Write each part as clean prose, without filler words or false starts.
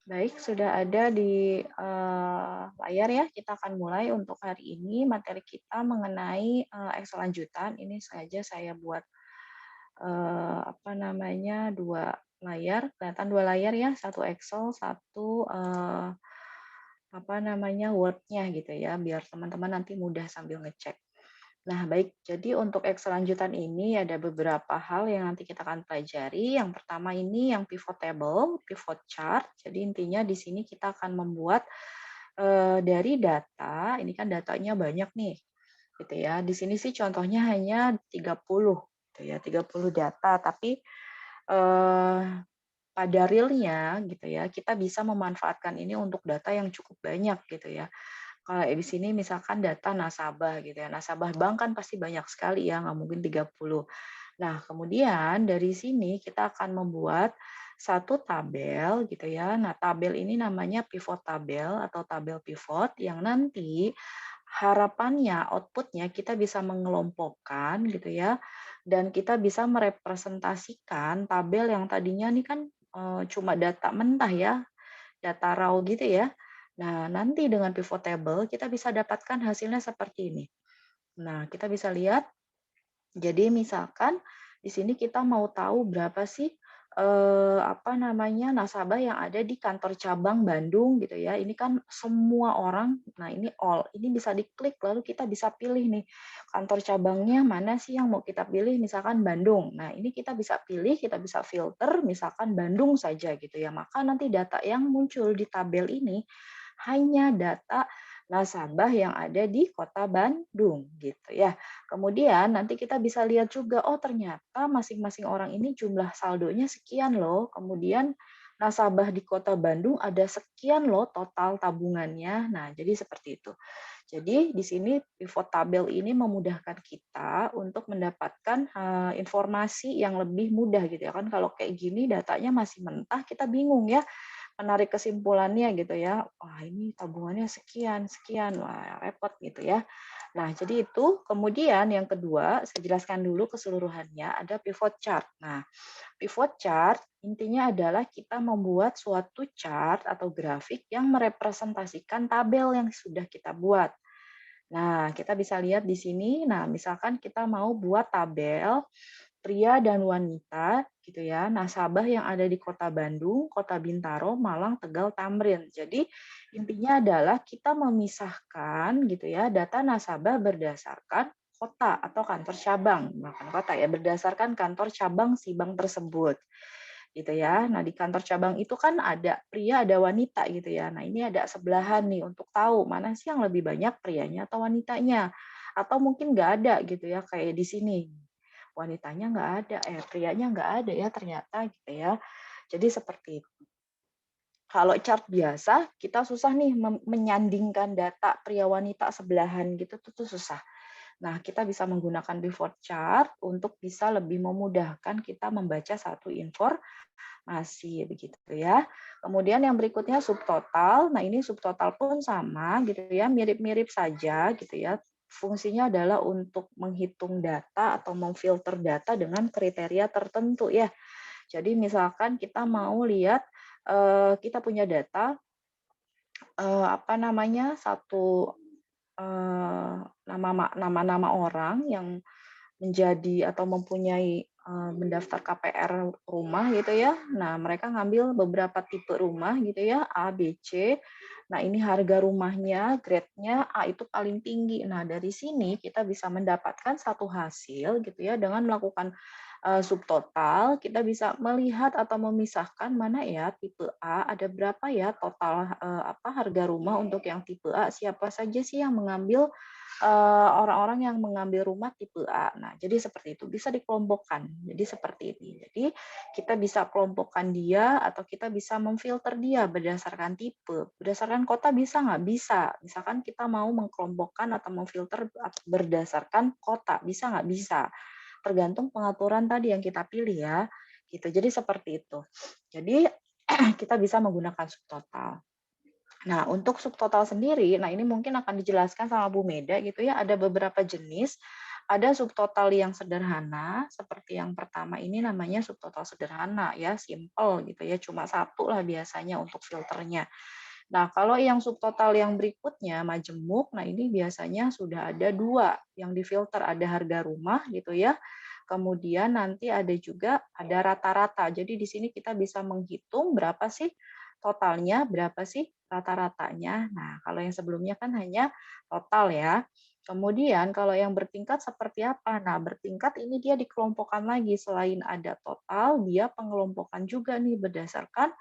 Baik, sudah ada di layar ya. Kita akan mulai untuk hari ini materi kita mengenai Excel lanjutan. Ini sengaja saya buat apa namanya 2 layar, kelihatan 2 layar ya, satu Excel, satu apa namanya Word-nya gitu ya, biar teman-teman nanti mudah sambil ngecek. Nah, baik. Jadi untuk Excel lanjutan ini ada beberapa hal yang nanti kita akan pelajari. Yang pertama ini yang pivot table, pivot chart. Jadi intinya di sini kita akan membuat dari data, ini kan datanya banyak nih, gitu ya. Di sini sih contohnya hanya 30, gitu ya, 30 data, tapi eh, pada realnya gitu ya, kita bisa memanfaatkan ini untuk data yang cukup banyak gitu ya. Kalau di sini misalkan data nasabah gitu ya, nasabah bank kan pasti banyak sekali ya, nggak mungkin 30. Nah, kemudian dari sini kita akan membuat satu tabel gitu ya. Nah, tabel ini namanya pivot tabel atau tabel pivot yang nanti harapannya outputnya kita bisa mengelompokkan gitu ya, dan kita bisa merepresentasikan tabel yang tadinya nih kan cuma data mentah ya, data raw gitu ya. Nah, nanti dengan pivot table kita bisa dapatkan hasilnya seperti ini. Nah, kita bisa lihat, jadi misalkan di sini kita mau tahu berapa sih apa namanya nasabah yang ada di kantor cabang Bandung gitu ya. Ini kan semua orang, nah ini all, ini bisa diklik lalu kita bisa pilih nih kantor cabangnya mana sih yang mau kita pilih, misalkan Bandung. Nah, ini kita bisa pilih, kita bisa filter misalkan Bandung saja gitu ya. Maka nanti data yang muncul di tabel ini hanya data nasabah yang ada di kota Bandung gitu ya. Kemudian nanti kita bisa lihat juga, oh ternyata masing-masing orang ini jumlah saldonya sekian loh. Kemudian nasabah di kota Bandung ada sekian loh total tabungannya. Nah, jadi seperti itu. Jadi di sini pivot tabel ini memudahkan kita untuk mendapatkan informasi yang lebih mudah gitu ya kan. Kalau kayak gini datanya masih mentah, kita bingung ya menarik kesimpulannya gitu ya. Wah, ini tabungannya sekian, sekian. Wah, repot gitu ya. Nah, jadi itu. Kemudian yang kedua, saya jelaskan dulu keseluruhannya, ada pivot chart. Nah, pivot chart intinya adalah kita membuat suatu chart atau grafik yang merepresentasikan tabel yang sudah kita buat. Nah, kita bisa lihat di sini. Nah, misalkan kita mau buat tabel pria dan wanita gitu ya, nasabah yang ada di Kota Bandung, Kota Bintaro, Malang, Tegal, Tamrin. Jadi intinya adalah kita memisahkan gitu ya data nasabah berdasarkan kota atau kantor cabang, bukan kota ya, berdasarkan kantor cabang si bank tersebut gitu ya. Nah, di kantor cabang itu kan ada pria, ada wanita gitu ya. Nah, ini ada sebelahan nih untuk tahu mana sih yang lebih banyak prianya atau wanitanya. Atau mungkin nggak ada gitu ya, kayak di sini. Wanitanya nggak ada, prianya nggak ada ya ternyata gitu ya. Jadi seperti itu. Kalau chart biasa, kita susah nih menyandingkan data pria wanita sebelahan gitu tuh susah. Nah, kita bisa menggunakan pivot chart untuk bisa lebih memudahkan kita membaca satu informasi begitu ya. Kemudian yang berikutnya subtotal. Nah, ini subtotal pun sama gitu ya, mirip-mirip saja gitu ya. Fungsinya adalah untuk menghitung data atau memfilter data dengan kriteria tertentu ya. Jadi misalkan kita mau lihat kita punya data apa namanya satu nama-nama orang yang menjadi atau mempunyai mendaftar KPR rumah gitu ya. Nah, mereka ngambil beberapa tipe rumah gitu ya, A, B, C. Nah, ini harga rumahnya, grade-nya A itu paling tinggi. Nah, dari sini kita bisa mendapatkan satu hasil gitu ya dengan melakukan subtotal, kita bisa melihat atau memisahkan mana ya tipe A, ada berapa ya total apa harga rumah untuk yang tipe A, siapa saja sih yang mengambil orang-orang yang mengambil rumah tipe A. Nah, jadi seperti itu, bisa dikelompokkan. Jadi seperti ini. Jadi kita bisa kelompokkan dia atau kita bisa memfilter dia berdasarkan tipe. Berdasarkan kota bisa nggak? Bisa. Misalkan kita mau mengkelompokkan atau memfilter berdasarkan kota, bisa nggak? Bisa. Tergantung pengaturan tadi yang kita pilih ya. Gitu. Jadi seperti itu. Jadi kita bisa menggunakan subtotal. Nah, untuk subtotal sendiri, nah ini mungkin akan dijelaskan sama Bu Meda gitu ya, ada beberapa jenis. ada subtotal yang sederhana, seperti yang pertama ini namanya subtotal sederhana ya, simple gitu ya, cuma satu lah biasanya untuk filternya. Nah, kalau yang subtotal yang berikutnya, majemuk, nah ini biasanya sudah ada 2 yang difilter, ada harga rumah gitu ya, kemudian nanti ada juga ada rata-rata. Jadi di sini kita bisa menghitung berapa sih totalnya, berapa sih rata-ratanya. Nah, kalau yang sebelumnya kan hanya total ya. Kemudian kalau yang bertingkat seperti apa? Nah, bertingkat ini dia dikelompokkan lagi. Selain ada total, dia pengelompokan juga nih berdasarkan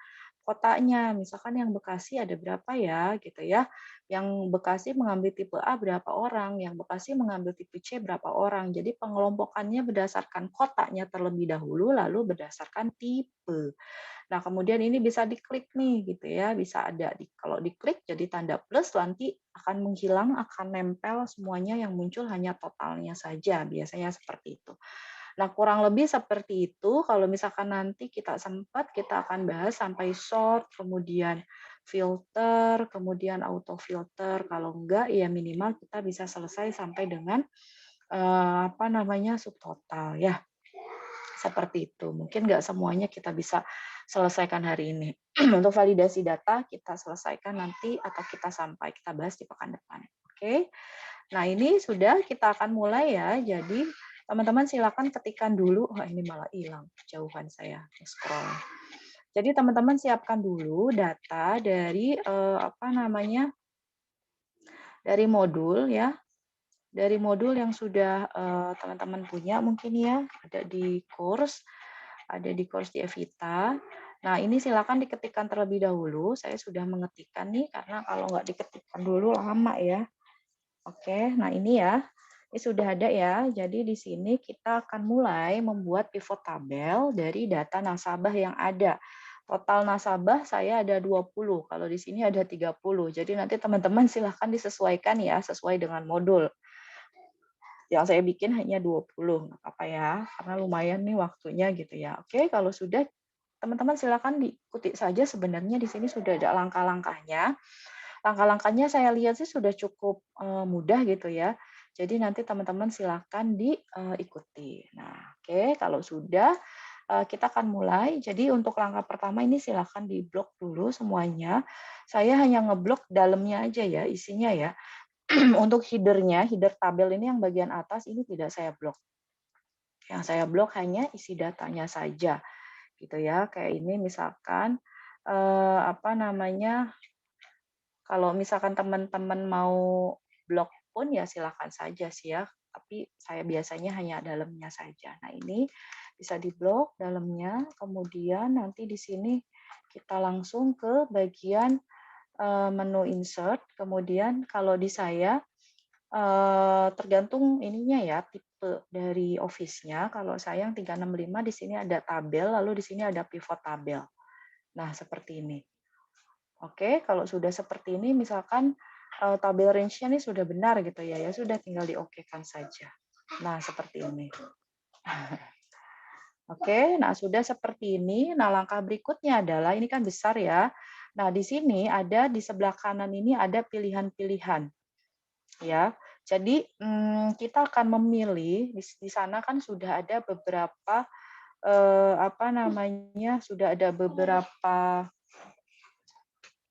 kotanya. Misalkan yang Bekasi ada berapa ya gitu ya. Yang Bekasi mengambil tipe A berapa orang, yang Bekasi mengambil tipe C berapa orang. Jadi pengelompokannya berdasarkan kotanya terlebih dahulu, lalu berdasarkan tipe. Nah, kemudian ini bisa diklik nih gitu ya, bisa ada kalau diklik jadi tanda plus nanti akan menghilang, akan nempel semuanya yang muncul hanya totalnya saja, biasanya seperti itu. Nah, kurang lebih seperti itu. Kalau misalkan nanti kita sempat, kita akan bahas sampai sort, kemudian filter, kemudian auto filter. Kalau enggak, ya minimal kita bisa selesai sampai dengan apa namanya subtotal ya. Seperti itu. Mungkin nggak semuanya kita bisa selesaikan hari ini. Untuk validasi data kita selesaikan nanti atau kita bahas di pekan depan. Oke. Nah, ini sudah kita akan mulai ya. Jadi teman-teman silakan ketikkan dulu. Wah, ini malah hilang jauhan saya scroll. Jadi teman-teman siapkan dulu data dari apa namanya? Dari modul ya. Dari modul yang sudah teman-teman punya mungkin ya, ada di course di Evita. Nah, ini silakan diketikkan terlebih dahulu. Saya sudah mengetikkan nih, karena kalau nggak diketikkan dulu lama ya. Oke, nah ini ya. Ini sudah ada ya. Jadi di sini kita akan mulai membuat pivot tabel dari data nasabah yang ada. Total nasabah saya ada 20, kalau di sini ada 30. Jadi nanti teman-teman silahkan disesuaikan ya, sesuai dengan modul. Yang saya bikin hanya 20, nggak apa-apa ya, karena lumayan nih waktunya gitu ya. Oke, kalau sudah teman-teman silakan diikuti saja, sebenarnya di sini sudah ada langkah-langkahnya. Langkah-langkahnya saya lihat sih sudah cukup mudah gitu ya. Jadi nanti teman-teman silakan diikuti. Nah, oke, kalau sudah kita akan mulai. Jadi untuk langkah pertama ini silakan diblok dulu semuanya. Saya hanya ngeblok dalamnya aja ya, isinya ya. Untuk header-nya, header tabel ini yang bagian atas ini tidak saya blok. Yang saya blok hanya isi datanya saja, gitu ya. Kayak ini misalkan apa namanya? Kalau misalkan teman-teman mau blok pun ya silakan saja sih ya. Tapi saya biasanya hanya dalamnya saja. Nah, ini bisa diblok dalamnya. Kemudian nanti di sini kita langsung ke bagian menu insert. Kemudian kalau di saya tergantung ininya ya, tipe dari Office-nya. Kalau saya yang 365 di sini ada tabel, lalu di sini ada pivot tabel. Nah, seperti ini. Oke, kalau sudah seperti ini, misalkan tabel range-nya ini sudah benar gitu ya, ya sudah tinggal di-oke-kan saja. Nah, seperti ini. Oke, nah sudah seperti ini. Nah, langkah berikutnya adalah, ini kan besar ya. Nah, di sini ada, di sebelah kanan ini ada pilihan-pilihan. Ya, jadi kita akan memilih di sana kan sudah ada beberapa apa namanya, sudah ada beberapa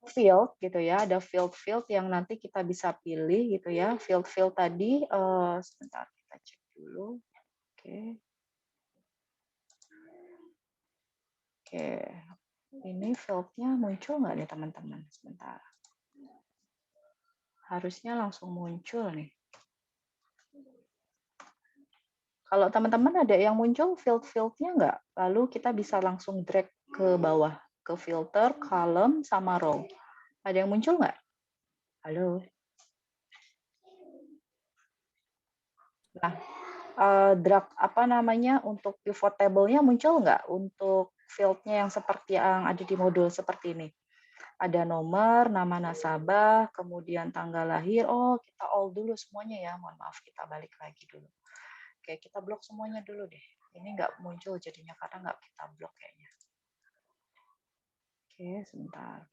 field gitu ya, ada field-field yang nanti kita bisa pilih gitu ya. Field-field tadi sebentar kita cek dulu. Oke. Oke. Ini field-nya muncul nggak nih teman-teman? Sebentar. Harusnya langsung muncul nih. Kalau teman-teman ada yang muncul field-field-nya nggak? Lalu kita bisa langsung drag ke bawah, ke filter, column, sama row. Ada yang muncul nggak? Halo? Nah, drag apa namanya, untuk pivot table-nya muncul nggak? Untuk field-nya yang seperti yang ada di modul seperti ini. Ada nomor, nama nasabah, kemudian tanggal lahir. Oh, kita all dulu semuanya ya. Mohon maaf, kita balik lagi dulu. Oke, kita blok semuanya dulu deh. Ini nggak muncul jadinya karena nggak kita blok kayaknya. Oke, sebentar.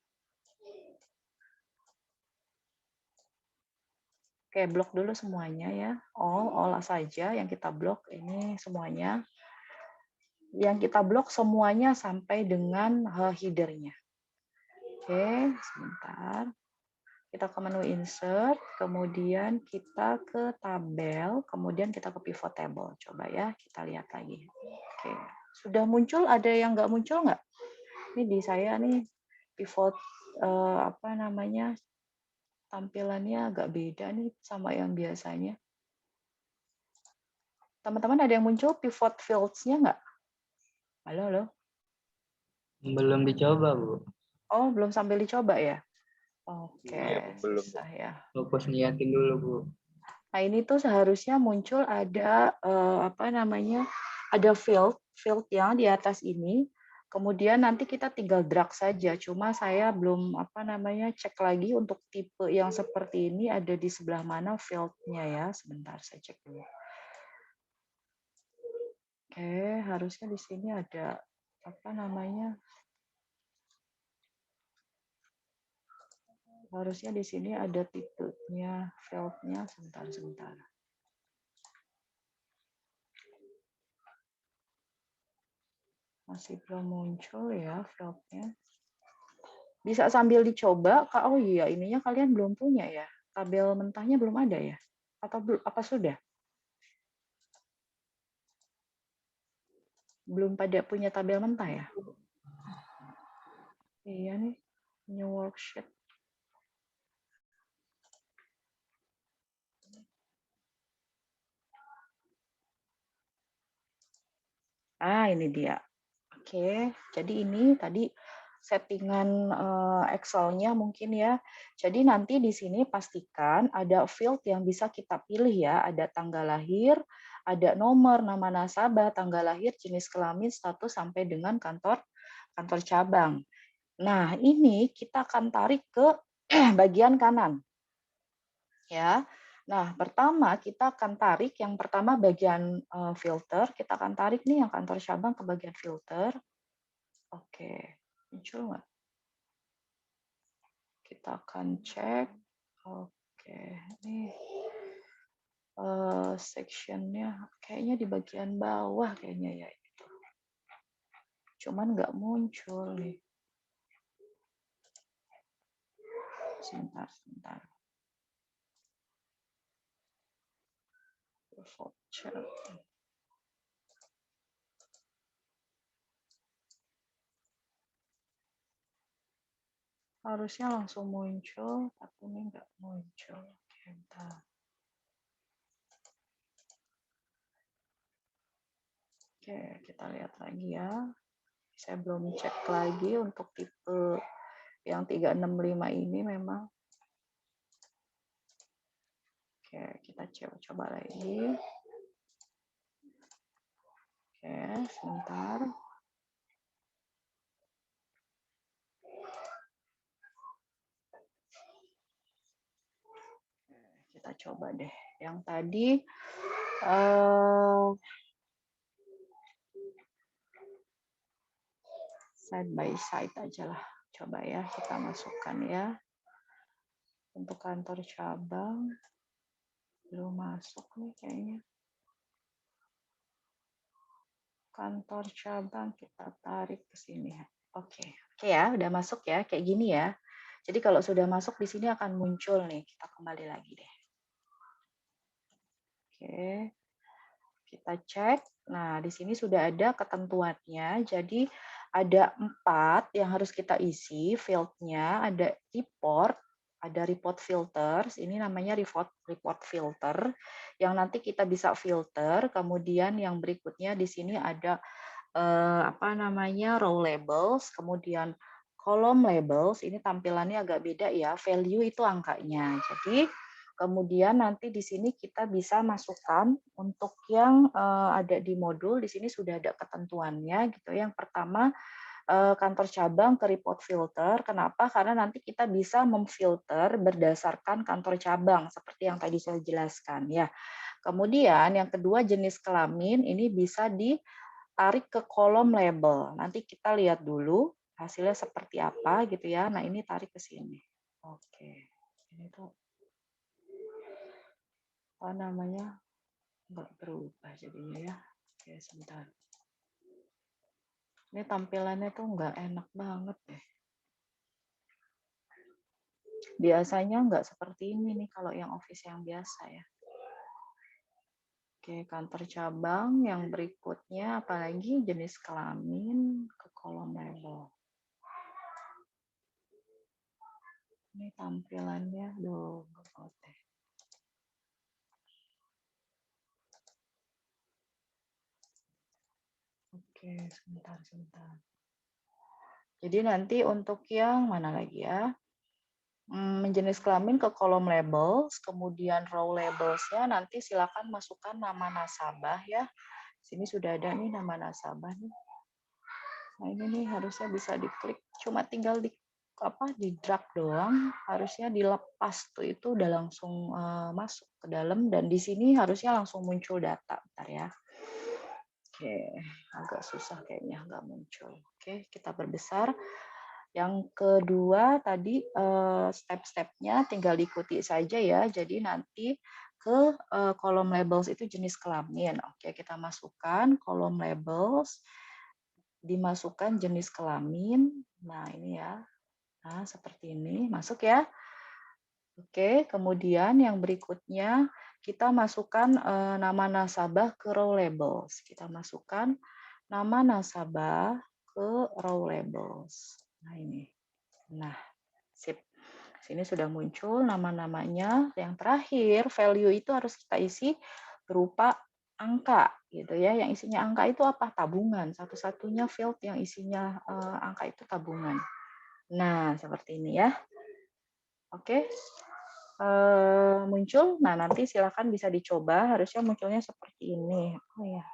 Oke, blok dulu semuanya ya. All saja yang kita blok ini semuanya. Yang kita blok semuanya sampai dengan header-nya. Oke, sebentar. Kita ke menu insert, kemudian kita ke tabel, kemudian kita ke pivot table. Coba ya, kita lihat lagi. Oke, sudah muncul, ada yang nggak muncul nggak? Ini di saya nih, pivot, apa namanya, tampilannya agak beda nih sama yang biasanya. Teman-teman ada yang muncul pivot fields-nya nggak? Halo, halo? Belum dicoba, Bu. Oh, belum sambil dicoba ya? Oke, Iya, belum. susah ya. Fokus niatin dulu, Bu. Nah, ini tuh seharusnya muncul ada apa namanya? Ada field yang di atas ini. Kemudian nanti kita tinggal drag saja. Cuma saya belum apa namanya cek lagi untuk tipe yang seperti ini ada di sebelah mana field-nya ya. Sebentar saya cek dulu. Oke, harusnya di sini ada apa namanya? Harusnya di sini ada tipenya, field-nya. Sebentar. Masih belum muncul ya field-nya. Bisa sambil dicoba, Kak. Oh iya, ininya kalian belum punya ya. Tabel mentahnya belum ada ya? Atau apa sudah? Belum pada punya tabel mentah ya? Iya nih, new worksheet. Ah, ini dia. Oke, jadi ini tadi settingan Excel-nya mungkin ya. Jadi nanti di sini pastikan ada field yang bisa kita pilih ya. Ada tanggal lahir, ada nomor, nama nasabah, tanggal lahir, jenis kelamin, status, sampai dengan kantor cabang. Nah, ini kita akan tarik ke bagian kanan. Ya. Nah, pertama kita akan tarik yang pertama bagian filter, kita akan tarik nih yang kantor cabang ke bagian filter. Oke, muncul nggak? Kita akan cek. Oke, ini sectionnya kayaknya di bagian bawah kayaknya ya itu. Cuman nggak muncul nih. Sebentar. Voucher. Harusnya langsung muncul, tapi ini nggak muncul. Oke, kita lihat lagi ya. Saya belum cek lagi untuk tipe yang 365 ini memang. Oke, kita coba lagi. Oke, sebentar. Kita coba deh. Yang tadi side by side aja lah. Coba ya, kita masukkan ya. Untuk kantor cabang. Belum masuk nih kayaknya. Kantor cabang kita tarik ke sini. Oke ya, udah masuk ya, kayak gini ya. Jadi kalau sudah masuk di sini akan muncul nih. Kita kembali lagi deh. Oke, kita cek. Nah, di sini sudah ada ketentuannya. Jadi ada 4 yang harus kita isi field-nya. Ada report, ada report filters. Ini namanya report filter. Yang nanti kita bisa filter. Kemudian yang berikutnya di sini ada apa namanya row labels, kemudian column labels. Ini tampilannya agak beda ya. Value itu angkanya. Jadi kemudian nanti di sini kita bisa masukkan untuk yang ada di modul. Di sini sudah ada ketentuannya gitu. Yang pertama kantor cabang ke report filter. Kenapa? Karena nanti kita bisa memfilter berdasarkan kantor cabang seperti yang tadi saya jelaskan ya. Kemudian yang kedua jenis kelamin ini bisa ditarik ke kolom label. Nanti kita lihat dulu hasilnya seperti apa gitu ya. Nah, ini tarik ke sini. Oke. Ini tuh apa namanya, nggak berubah jadinya ya. Oke, sebentar. Ini tampilannya tuh nggak enak banget deh. Biasanya nggak seperti ini nih kalau yang office yang biasa ya. Oke, kantor cabang yang berikutnya, apalagi jenis kelamin ke kolom label. Ini tampilannya, nggak boleh. Oke, sebentar. Jadi nanti untuk yang mana lagi ya? Jenis kelamin ke kolom labels, kemudian row labels-nya nanti silakan masukkan nama nasabah ya. Sini sudah ada nih nama nasabah nih. Nah ini nih harusnya bisa diklik, cuma tinggal di drag doang, harusnya dilepas tuh itu udah langsung masuk ke dalam dan di sini harusnya langsung muncul data. Bentar ya. Oke, agak susah kayaknya nggak muncul. Oke, kita perbesar. Yang kedua tadi step-stepnya tinggal diikuti saja ya. Jadi nanti ke kolom labels itu jenis kelamin. Oke, kita masukkan kolom labels, dimasukkan jenis kelamin. Nah, ini ya. Nah, seperti ini. Masuk ya. Oke, kemudian yang berikutnya kita masukkan nama nasabah ke row labels. Kita masukkan nama nasabah ke row labels. Nah, ini. Nah, sip. Sini sudah muncul nama-namanya. Yang terakhir, value itu harus kita isi berupa angka gitu ya. Yang isinya angka itu apa? Tabungan. Satu-satunya field yang isinya angka itu tabungan. Nah, seperti ini ya. Oke. Muncul. Nah, nanti silakan bisa dicoba. Harusnya munculnya seperti ini. Oh ya.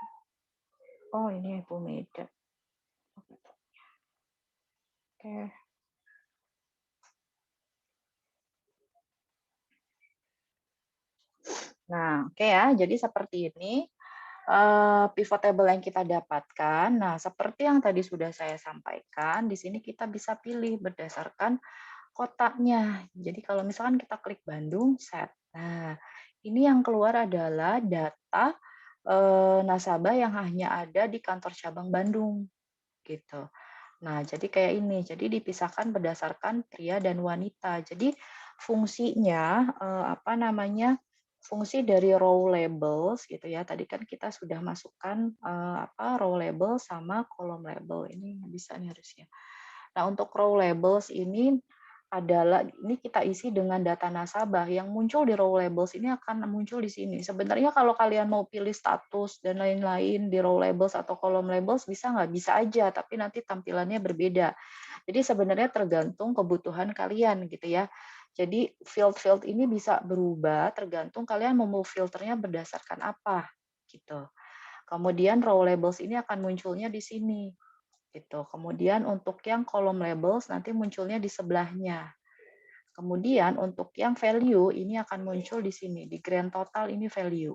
Oh, ini Bu Meda. Oke. Nah, oke ya. Jadi seperti ini pivot table yang kita dapatkan. Nah, seperti yang tadi sudah saya sampaikan, di sini kita bisa pilih berdasarkan kotaknya. Jadi kalau misalkan kita klik Bandung, set. Nah, ini yang keluar adalah data nasabah yang hanya ada di kantor cabang Bandung, gitu. Nah, jadi kayak ini. Jadi dipisahkan berdasarkan pria dan wanita. Jadi fungsinya apa namanya? Fungsi dari row labels gitu ya. Tadi kan kita sudah masukkan row label sama column label. Ini bisa nih harusnya. Nah, untuk row labels ini adalah ini kita isi dengan data nasabah yang muncul di row labels ini akan muncul di sini. Sebenarnya kalau kalian mau pilih status dan lain-lain di row labels atau column labels bisa nggak? Bisa aja, tapi nanti tampilannya berbeda. Jadi sebenarnya tergantung kebutuhan kalian gitu ya. Jadi field-field ini bisa berubah tergantung kalian mau filternya berdasarkan apa gitu. Kemudian row labels ini akan munculnya di sini gitu. Kemudian untuk yang column labels nanti munculnya di sebelahnya. Kemudian untuk yang value ini akan muncul di sini, di grand total ini value.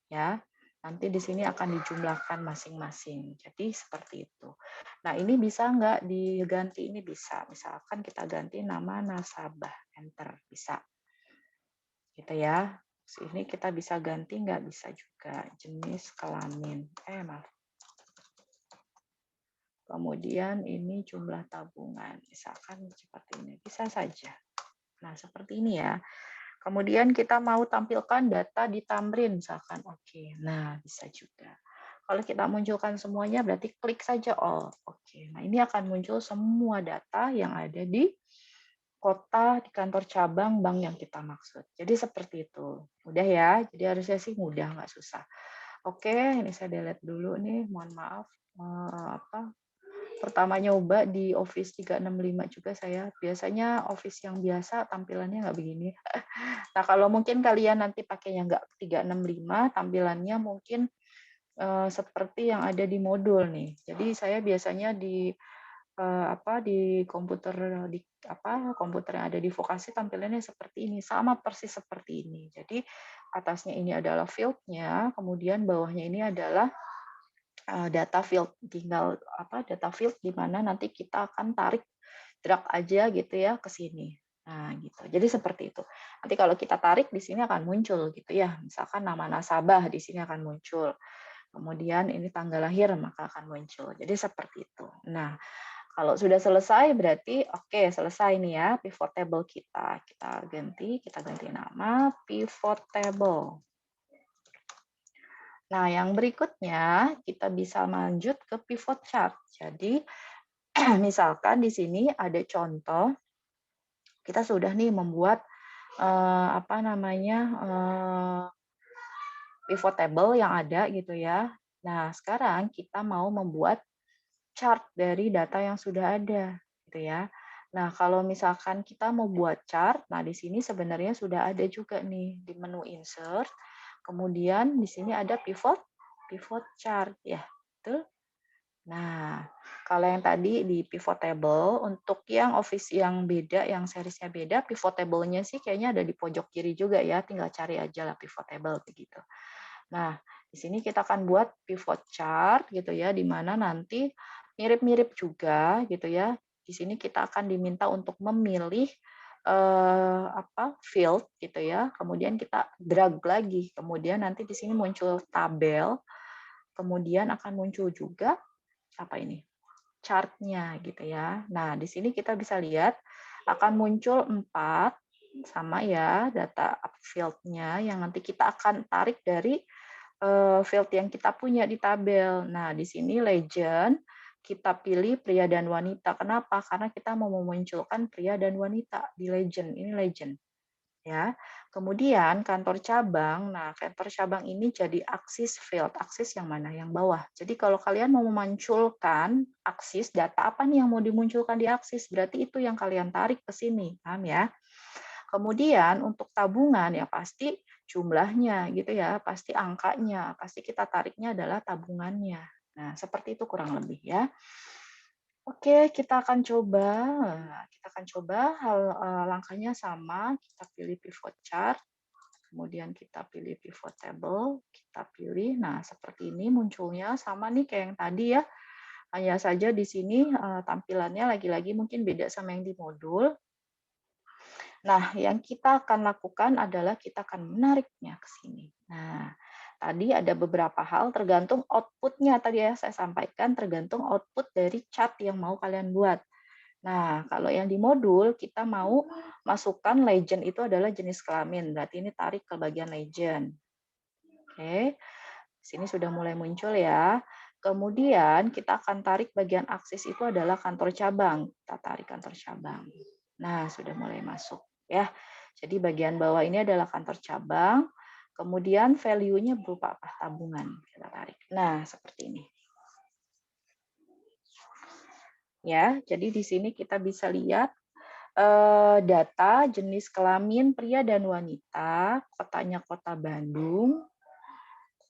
Ya. Nanti di sini akan dijumlahkan masing-masing. Jadi seperti itu. Nah, ini bisa nggak diganti? Ini bisa. Misalkan kita ganti nama nasabah, enter, bisa. Gitu ya. Ini kita bisa ganti, nggak bisa juga. Jenis kelamin. Maaf. Kemudian ini jumlah tabungan, misalkan seperti ini, bisa saja. Nah, seperti ini ya. Kemudian kita mau tampilkan data di Tamrin, misalkan. Oke, nah bisa juga. Kalau kita munculkan semuanya, berarti klik saja all. Oke, nah ini akan muncul semua data yang ada di kota, di kantor cabang bank yang kita maksud. Jadi seperti itu. Mudah ya, jadi harusnya sih mudah, nggak susah. Oke, ini saya delete dulu nih, mohon maaf. Pertama nyoba di Office 365 juga saya. Biasanya Office yang biasa tampilannya nggak begini. Nah, kalau mungkin kalian nanti pakainya nggak 365, tampilannya mungkin seperti yang ada di modul nih. Jadi saya biasanya di komputer yang ada di vokasi tampilannya seperti ini, sama persis seperti ini. Jadi atasnya ini adalah field-nya, kemudian bawahnya ini adalah data field, data field di mana nanti kita akan tarik drag aja gitu ya ke sini. Nah, gitu. Jadi seperti itu. Nanti kalau kita tarik di sini akan muncul gitu ya. Misalkan nama nasabah di sini akan muncul. Kemudian ini tanggal lahir maka akan muncul. Jadi seperti itu. Nah, kalau sudah selesai berarti oke, selesai nih ya pivot table kita. Kita ganti nama pivot table. Nah, yang berikutnya kita bisa lanjut ke pivot chart. Jadi, misalkan di sini ada contoh, kita sudah nih membuat apa namanya pivot table yang ada gitu ya. Nah, sekarang kita mau membuat chart dari data yang sudah ada gitu ya. Nah, kalau misalkan kita mau buat chart, nah di sini sebenarnya sudah ada juga nih di menu insert. Kemudian di sini ada pivot chart ya. Betul? Nah, kalau yang tadi di pivot table, untuk yang Office yang beda, yang seriesnya beda, pivot table-nya sih kayaknya ada di pojok kiri juga ya, tinggal cari aja lah pivot table begitu. Nah, di sini kita akan buat pivot chart gitu ya, di mana nanti mirip-mirip juga gitu ya. Di sini kita akan diminta untuk memilih field gitu ya. Kemudian kita drag lagi. Kemudian nanti di sini muncul tabel. Kemudian akan muncul juga apa ini? Chart-nya gitu ya. Nah, di sini kita bisa lihat akan muncul 4 sama ya data field-nya yang nanti kita akan tarik dari field yang kita punya di tabel. Nah, di sini legend kita pilih pria dan wanita. Kenapa? Karena kita mau memunculkan pria dan wanita di legend. Ini legend ya. Kemudian kantor cabang, nah kantor cabang ini jadi aksis field, aksis yang mana? Yang bawah. Jadi kalau kalian mau memunculkan aksis data apa nih yang mau dimunculkan di aksis, berarti itu yang kalian tarik ke sini, paham ya? Kemudian untuk tabungan ya pasti jumlahnya gitu ya, pasti angkanya, pasti kita tariknya adalah tabungannya. Nah, seperti itu kurang lebih ya. Oke, kita akan coba langkahnya sama, kita pilih pivot chart, kemudian kita pilih pivot table, kita pilih, nah seperti ini munculnya sama nih kayak yang tadi ya, hanya saja di sini tampilannya lagi-lagi mungkin beda sama yang di modul. Nah, yang kita akan lakukan adalah kita akan menariknya ke sini. Nah, tadi ada beberapa hal tergantung output-nya tadi ya saya sampaikan, tergantung output dari chat yang mau kalian buat. Nah, kalau yang di modul kita mau masukkan legend itu adalah jenis kelamin, berarti ini tarik ke bagian legend. Oke, sini sudah mulai muncul ya. Kemudian kita akan tarik bagian aksis itu adalah kantor cabang. Kita tarik kantor cabang. Nah, sudah mulai masuk ya. Jadi bagian bawah ini adalah kantor cabang. Kemudian value-nya berupa apa? Tabungan. Kita tarik. Nah, seperti ini. Ya, jadi di sini kita bisa lihat data jenis kelamin pria dan wanita, kotanya kota Bandung,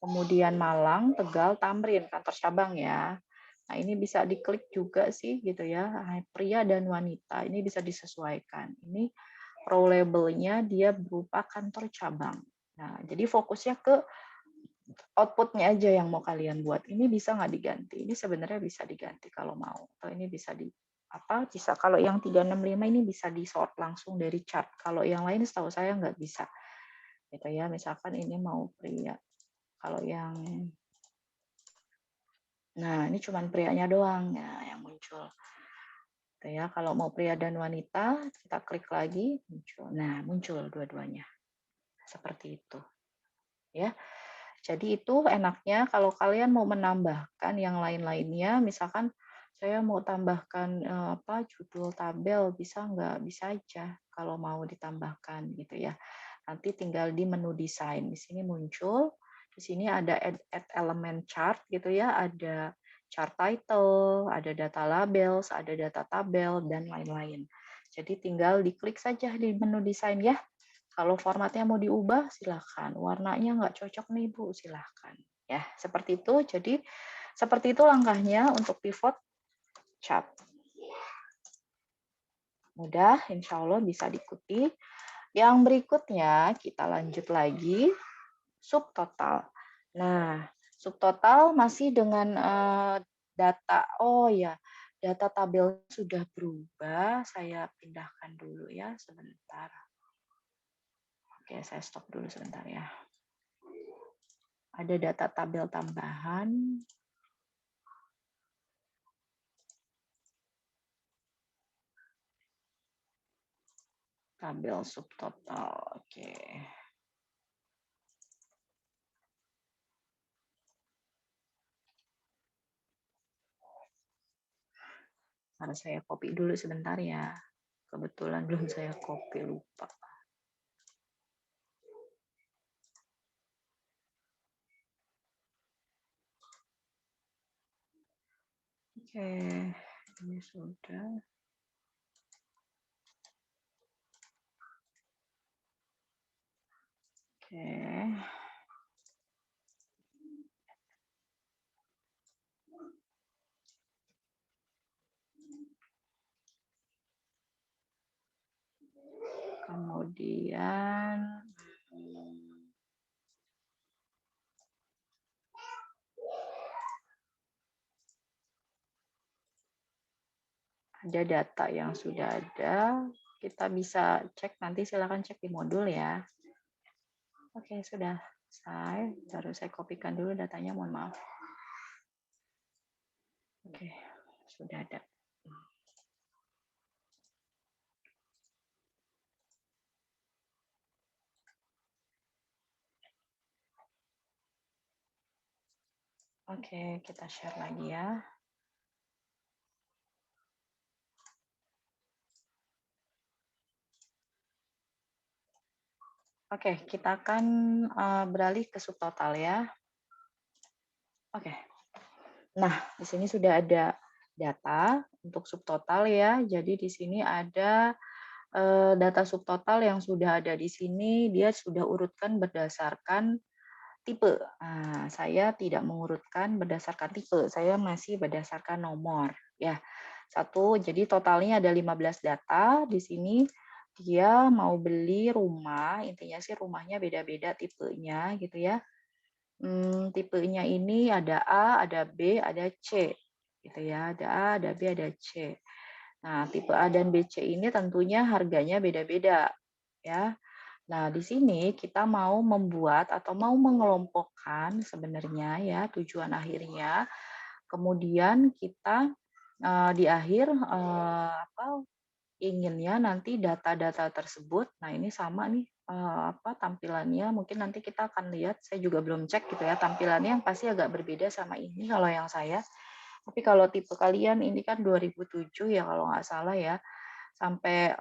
kemudian Malang, Tegal, Tamrin, kantor cabang ya. Nah, ini bisa diklik juga sih gitu ya, pria dan wanita, ini bisa disesuaikan. Ini row label-nya dia berupa kantor cabang. Nah, jadi fokusnya ke output-nya aja yang mau kalian buat. Ini bisa nggak diganti? Ini sebenarnya bisa diganti kalau mau. Atau ini bisa bisa kalau yang 365 ini bisa di-sort langsung dari chart. Kalau yang lain setahu saya nggak bisa. Gitu ya, misalkan ini mau pria. Kalau yang Nah, ini cuman prianya doang ya yang muncul. Gitu ya, kalau mau pria dan wanita, kita klik lagi, muncul. Nah, muncul dua-duanya. Seperti itu. Ya. Jadi itu enaknya kalau kalian mau menambahkan yang lain-lainnya, misalkan saya mau tambahkan judul tabel, bisa nggak? Bisa aja kalau mau ditambahkan gitu ya. Nanti tinggal di menu desain. Di sini muncul, di sini ada add element chart gitu ya, ada chart title, ada data labels, ada data tabel, dan lain-lain. Jadi tinggal diklik saja di menu desain ya. Kalau formatnya mau diubah, silahkan. Warnanya nggak cocok nih, Bu, silahkan. Ya, seperti itu. Jadi, seperti itu langkahnya untuk pivot chart. Mudah, insya Allah bisa diikuti. Yang berikutnya, kita lanjut lagi, subtotal. Nah, subtotal masih dengan data. Oh ya, data tabel sudah berubah, saya pindahkan dulu ya sebentar. Oke, saya stop dulu sebentar ya. Ada data tabel tambahan. Tabel subtotal, oke. Harus saya copy dulu sebentar ya. Kebetulan belum saya copy, lupa. Oke, ini sudah. Oke. Kemudian ada data yang sudah ada. Kita bisa cek, nanti silakan cek di modul ya. Oke, sudah selesai. Baru saya kopikan dulu datanya, mohon maaf. Oke, sudah ada. Oke, kita share lagi ya. Oke, kita akan beralih ke subtotal ya. Oke. Nah, di sini sudah ada data untuk subtotal ya. Jadi di sini ada data subtotal yang sudah ada di sini, dia sudah urutkan berdasarkan tipe. Nah, saya tidak mengurutkan berdasarkan tipe, saya masih berdasarkan nomor ya. Satu, jadi totalnya ada 15 data di sini. Dia mau beli rumah, intinya sih rumahnya beda-beda tipenya gitu ya. Tipenya ini ada A, ada B, ada C gitu ya. Ada A, ada B, ada C. Nah, tipe A dan B, C ini tentunya harganya beda-beda ya. Nah, di sini kita mau membuat atau mau mengelompokkan sebenarnya ya tujuan akhirnya. Kemudian kita di akhir inginnya nanti data-data tersebut. Nah, ini sama nih tampilannya. Mungkin nanti kita akan lihat. Saya juga belum cek gitu ya tampilannya yang pasti agak berbeda sama ini kalau yang saya. Tapi kalau tipe kalian ini kan 2007 ya kalau nggak salah ya. Sampai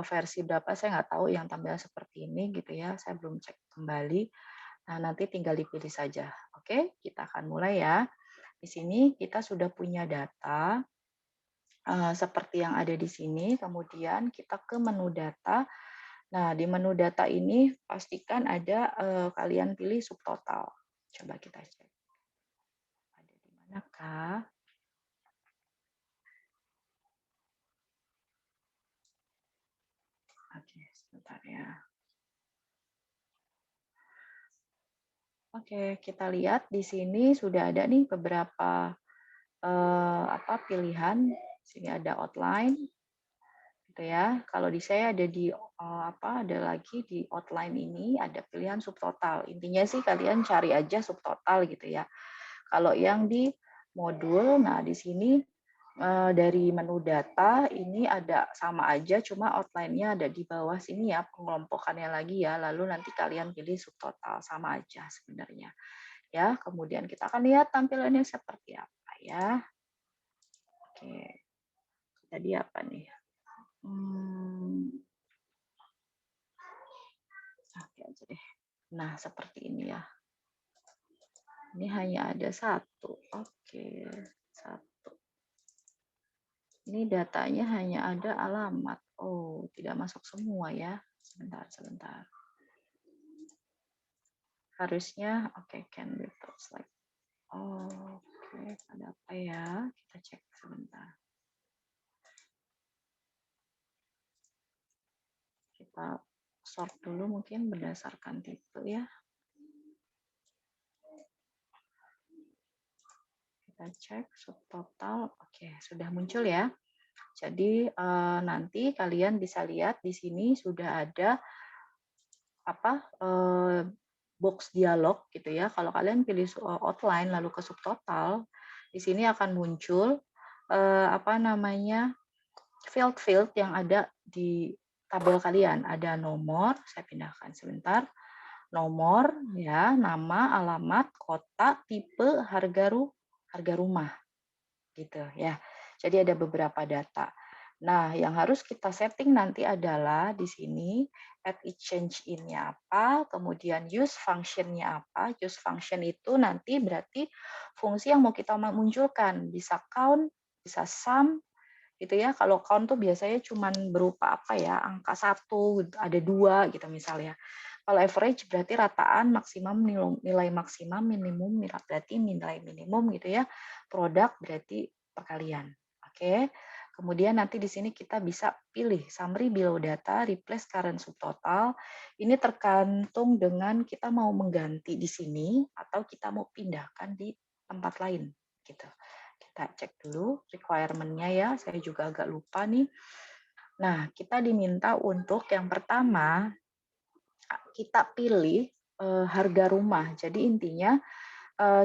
versi berapa saya nggak tahu yang tampil seperti ini gitu ya. Saya belum cek kembali. Nah, nanti tinggal dipilih saja. Oke, kita akan mulai ya. Di sini kita sudah punya data seperti yang ada di sini. Kemudian kita ke menu data. Nah, di menu data ini pastikan ada kalian pilih subtotal. Coba kita cek. Ada di manakah? Oke, sebentar ya. Oke, kita lihat di sini sudah ada nih beberapa pilihan. Di sini ada outline, gitu ya. Kalau di saya ada di ada lagi di outline ini ada pilihan subtotal. Intinya sih kalian cari aja subtotal gitu ya. Kalau yang di modul, nah di sini dari menu data ini ada sama aja, cuma outline-nya ada di bawah sini ya, pengelompokannya lagi ya. Lalu nanti kalian pilih subtotal, sama aja sebenarnya. Ya, kemudian kita akan lihat tampilannya seperti apa ya. Oke, tadi apa nih? Oke aja deh. Nah, seperti ini ya. Ini hanya ada satu. Oke, satu. Ini datanya hanya ada alamat. Oh, tidak masuk semua ya. Sebentar, sebentar. Harusnya, oke, can be like. Oh, oke, ada apa ya? Kita cek sebentar. Kita sort dulu mungkin berdasarkan tipe ya. Kita Kita cek subtotal. Oke, sudah muncul ya. Jadi nanti kalian bisa lihat di sini sudah ada box dialog gitu ya. Kalau kalian pilih outline lalu ke subtotal, di sini akan muncul field-field yang ada di tabel kalian. Ada nomor, saya pindahkan sebentar. Nomor, ya, nama, alamat, kota, tipe, harga rumah, gitu ya. Jadi ada beberapa data. Nah, yang harus kita setting nanti adalah di sini add exchange in-nya apa, kemudian use function-nya apa. Use function itu nanti berarti fungsi yang mau kita munculkan, bisa count, bisa sum, gitu ya. Kalau count tuh biasanya cuman berupa apa ya, angka 1, ada 2 gitu misalnya. Kalau average berarti rataan, maksimum nilai maksimum, minimum berarti nilai minimum gitu ya. Produk berarti perkalian. Oke. Kemudian nanti di sini kita bisa pilih summary below data, replace current subtotal. Ini tergantung dengan kita mau mengganti di sini atau kita mau pindahkan di tempat lain gitu. Kita cek dulu requirement-nya ya, saya juga agak lupa nih. Nah, kita diminta untuk yang pertama, kita pilih harga rumah. Jadi intinya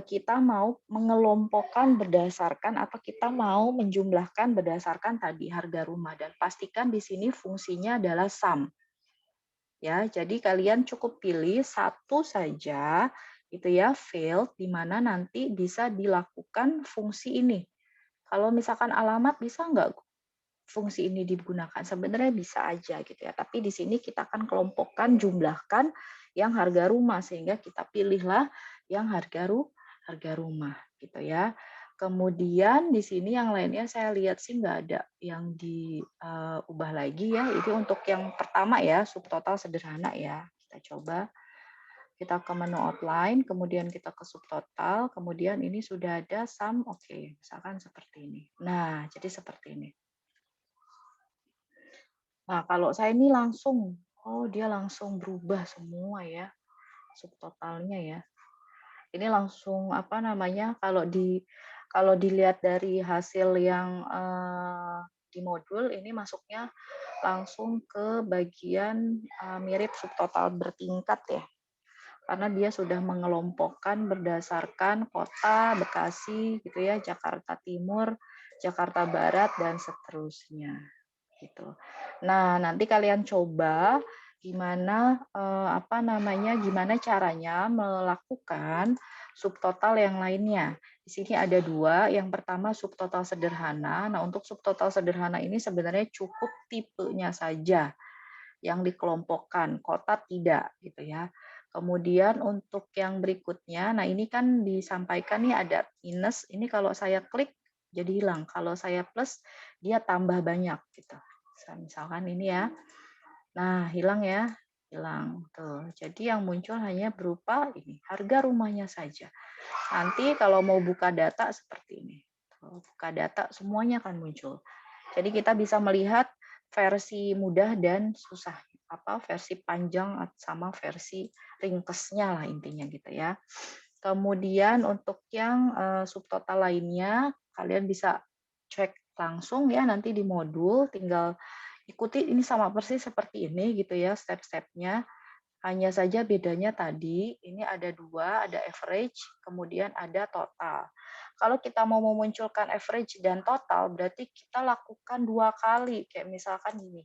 kita mau mengelompokkan berdasarkan atau kita mau menjumlahkan berdasarkan tadi harga rumah dan pastikan di sini fungsinya adalah sum. Ya, jadi kalian cukup pilih satu saja itu ya field di mana nanti bisa dilakukan fungsi ini. Kalau misalkan alamat bisa nggak fungsi ini digunakan? Sebenarnya bisa aja gitu ya. Tapi di sini kita akan kelompokkan, jumlahkan yang harga rumah sehingga kita pilihlah yang harga rumah gitu ya. Kemudian di sini yang lainnya saya lihat sih nggak ada yang diubah lagi ya. Ini untuk yang pertama ya, subtotal sederhana ya. Kita coba. Kita ke menu outline, kemudian kita ke subtotal, kemudian ini sudah ada sum, oke, misalkan seperti ini. Nah, jadi seperti ini. Nah, kalau saya ini langsung, oh dia langsung berubah semua ya, subtotalnya ya. Ini langsung kalau dilihat dari hasil yang di modul ini masuknya langsung ke bagian mirip subtotal bertingkat ya. Karena dia sudah mengelompokkan berdasarkan kota, Bekasi gitu ya, Jakarta Timur, Jakarta Barat dan seterusnya gitu. Nah, nanti kalian coba gimana caranya melakukan subtotal yang lainnya. Di sini ada 2. Yang pertama subtotal sederhana. Nah, untuk subtotal sederhana ini sebenarnya cukup tipenya saja yang dikelompokkan, kota tidak gitu ya. Kemudian untuk yang berikutnya, nah ini kan disampaikan nih ada minus, ini kalau saya klik jadi hilang, kalau saya plus dia tambah banyak gitu. Misalkan ini ya, nah hilang ya, hilang tuh. Jadi yang muncul hanya berupa ini harga rumahnya saja. Nanti kalau mau buka data seperti ini, buka data semuanya akan muncul. Jadi kita bisa melihat versi mudah dan susah, versi panjang sama versi ringkesnya lah intinya gitu ya. Kemudian untuk yang subtotal lainnya kalian bisa cek langsung ya nanti di modul, tinggal ikuti ini sama persis seperti ini gitu ya step-stepnya. Hanya saja bedanya tadi, ini ada 2, ada average, kemudian ada total. Kalau kita mau memunculkan average dan total, berarti kita lakukan 2 kali. Kayak misalkan gini,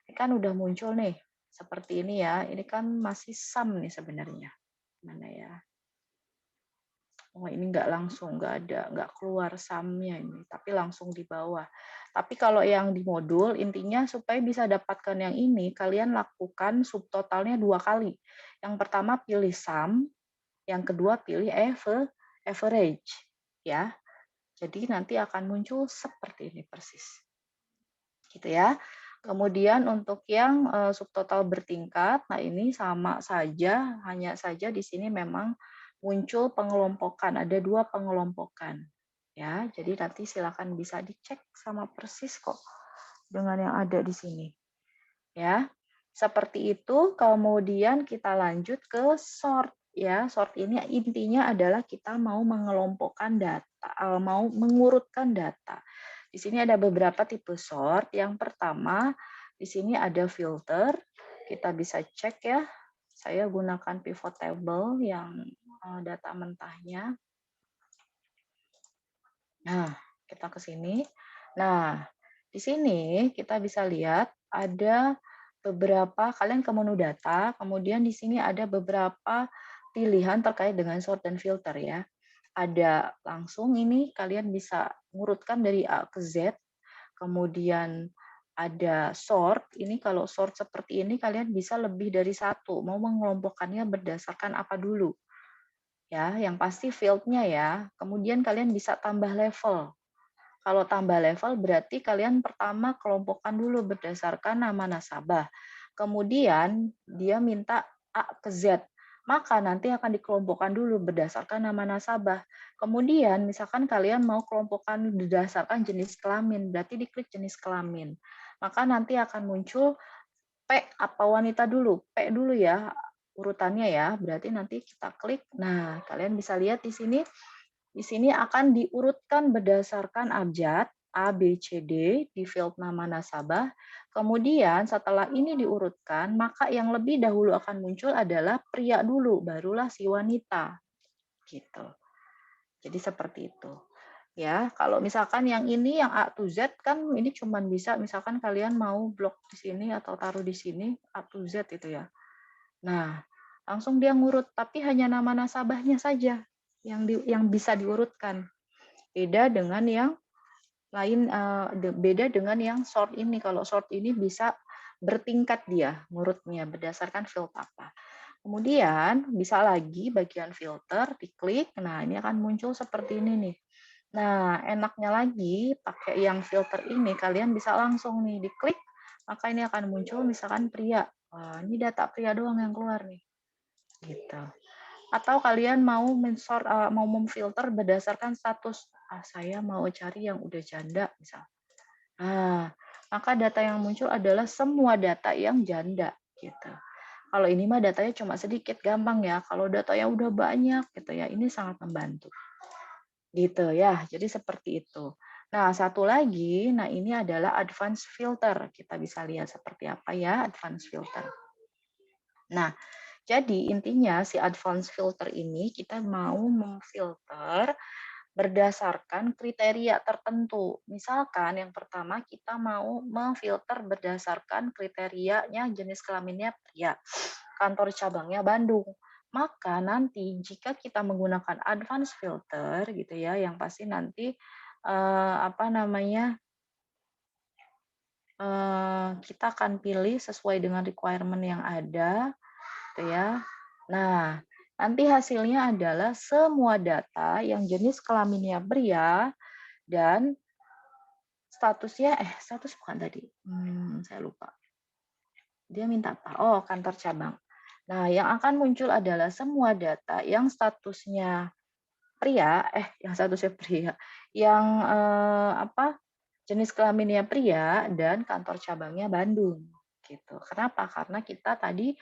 ini kan udah muncul nih, seperti ini ya. Ini kan masih sum nih sebenarnya. Mana ya? Oh, ini nggak keluar sum-nya ini, tapi langsung di bawah. Tapi kalau yang di modul, intinya supaya bisa dapatkan yang ini, kalian lakukan subtotalnya 2 kali. Yang pertama pilih sum, yang kedua pilih average. Ya, jadi nanti akan muncul seperti ini persis. Gitu ya. Kemudian untuk yang subtotal bertingkat, nah ini sama saja, hanya saja di sini memang muncul pengelompokan, ada 2 pengelompokan. Ya, jadi nanti silakan bisa dicek sama persis kok dengan yang ada di sini. Ya. Seperti itu, kemudian kita lanjut ke sort ya. Sort ini intinya adalah kita mau mengelompokkan data mau mengurutkan data. Di sini ada beberapa tipe sort. Yang pertama, di sini ada filter. Kita bisa cek ya. Saya gunakan pivot table yang data mentahnya. Nah, kita ke sini. Nah, di sini kita bisa lihat ada beberapa, kalian ke menu data, kemudian di sini ada beberapa pilihan terkait dengan sort dan filter ya. Ada langsung ini kalian bisa ngurutkan dari A ke Z, kemudian ada sort, ini kalau sort seperti ini kalian bisa lebih dari satu, mau mengelompokkannya berdasarkan apa dulu. Ya, yang pasti field-nya ya. Kemudian kalian bisa tambah level. Kalau tambah level berarti kalian pertama kelompokkan dulu berdasarkan nama nasabah. Kemudian dia minta A ke Z. Maka nanti akan dikelompokkan dulu berdasarkan nama nasabah. Kemudian misalkan kalian mau kelompokkan berdasarkan jenis kelamin, berarti diklik jenis kelamin. Maka nanti akan muncul P apa wanita dulu, P dulu ya urutannya ya. Berarti nanti kita klik. Nah, kalian bisa lihat di sini. Di sini akan diurutkan berdasarkan abjad A, B, C, D di field nama nasabah. Kemudian setelah ini diurutkan, maka yang lebih dahulu akan muncul adalah pria dulu, barulah si wanita. Gitu. Jadi seperti itu. Ya, kalau misalkan yang ini yang A to Z kan ini cuma bisa misalkan kalian mau blok di sini atau taruh di sini A to Z itu ya. Nah, langsung dia ngurut tapi hanya nama nasabahnya saja yang bisa diurutkan. Beda dengan yang lain, beda dengan yang sort ini. Kalau sort ini bisa bertingkat dia ngurutnya berdasarkan field apa. Kemudian bisa lagi bagian filter diklik. Nah, ini akan muncul seperti ini nih. Nah, enaknya lagi pakai yang filter ini kalian bisa langsung nih diklik, maka ini akan muncul misalkan pria. Wah, ini data pria doang yang keluar nih. Gitu. Atau kalian mau mau memfilter berdasarkan status. Saya mau cari yang udah janda misal. Nah, maka data yang muncul adalah semua data yang janda gitu. Kalau ini mah datanya cuma sedikit, gampang ya. Kalau datanya udah banyak gitu ya, ini sangat membantu. Gitu ya. Jadi seperti itu. Nah, satu lagi, nah ini adalah advanced filter. Kita bisa lihat seperti apa ya advanced filter. Nah, jadi intinya si advanced filter ini kita mau memfilter berdasarkan kriteria tertentu. Misalkan yang pertama kita mau memfilter berdasarkan kriterianya jenis kelaminnya pria, kantor cabangnya Bandung. Maka nanti jika kita menggunakan advanced filter gitu ya, yang pasti nanti apa namanya kita akan pilih sesuai dengan requirement yang ada gitu ya. Nah, nanti hasilnya adalah semua data yang jenis kelaminnya pria dan statusnya status bukan tadi. Saya lupa. Dia minta apa? Oh, kantor cabang. Nah, yang akan muncul adalah semua data yang statusnya pria, yang statusnya pria, yang apa? Jenis kelaminnya pria dan kantor cabangnya Bandung gitu. Kenapa? Karena kita tadi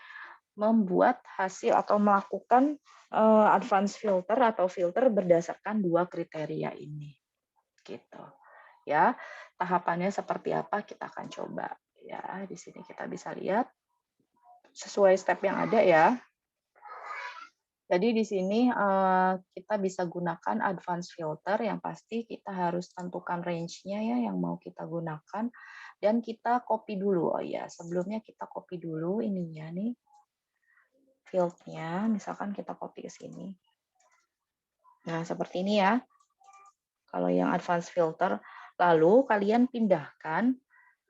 membuat hasil atau melakukan advance filter atau filter berdasarkan dua kriteria ini. Gitu. Ya, tahapannya seperti apa kita akan coba. Ya, di sini kita bisa lihat sesuai step yang ada ya. Jadi di sini kita bisa gunakan advance filter, yang pasti kita harus tentukan range-nya ya yang mau kita gunakan dan kita copy dulu. Oh ya, sebelumnya kita copy dulu ininya nih field-nya, misalkan kita copy ke sini. Nah, seperti ini ya. Kalau yang advance filter, lalu kalian pindahkan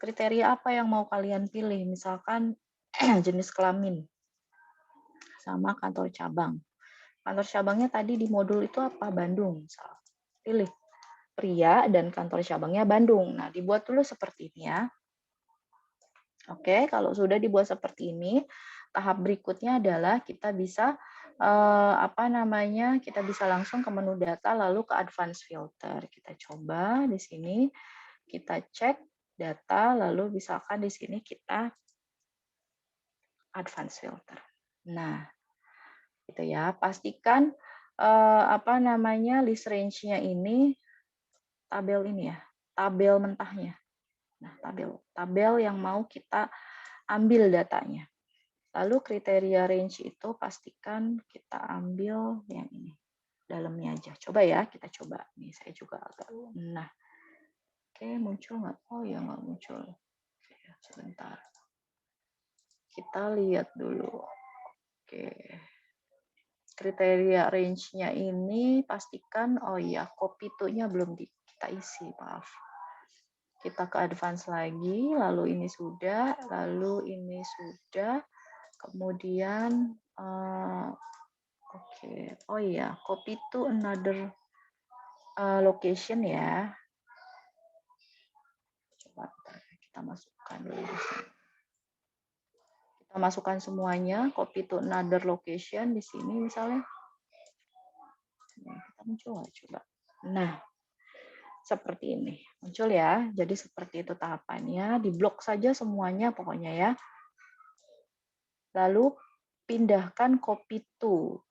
kriteria apa yang mau kalian pilih. Misalkan jenis kelamin sama kantor cabang. Kantor cabangnya tadi di modul itu apa? Bandung. Misal. Pilih pria dan kantor cabangnya Bandung. Nah, dibuat dulu seperti ini ya. Oke, kalau sudah dibuat seperti ini, tahap berikutnya adalah kita bisa apa namanya? Kita bisa langsung ke menu data lalu ke advanced filter. Kita coba di sini, kita cek data lalu misalkan di sini kita advanced filter. Nah, gitu ya. Pastikan apa namanya, list range-nya ini, tabel ini ya, tabel mentahnya. Nah, tabel yang mau kita ambil datanya. Lalu kriteria range itu pastikan kita ambil yang ini, dalamnya aja. Coba ya, kita coba. Nih, saya juga agak. Nah, oke, muncul nggak? Oh ya, nggak muncul. Oke, sebentar. Kita lihat dulu. Oke. Kriteria range-nya ini pastikan, oh iya, copy to-nya belum kita isi, maaf. Kita ke advance lagi, lalu ini sudah, kemudian, oke, oh iya, copy to another location ya. Coba kita masukkan dulu di sini. Kita masukkan semuanya, copy to another location di sini misalnya. Nah, kita mencoba coba. Nah, seperti ini. Muncul ya. Jadi seperti itu tahapannya. Diblok saja semuanya pokoknya ya. Lalu pindahkan copy to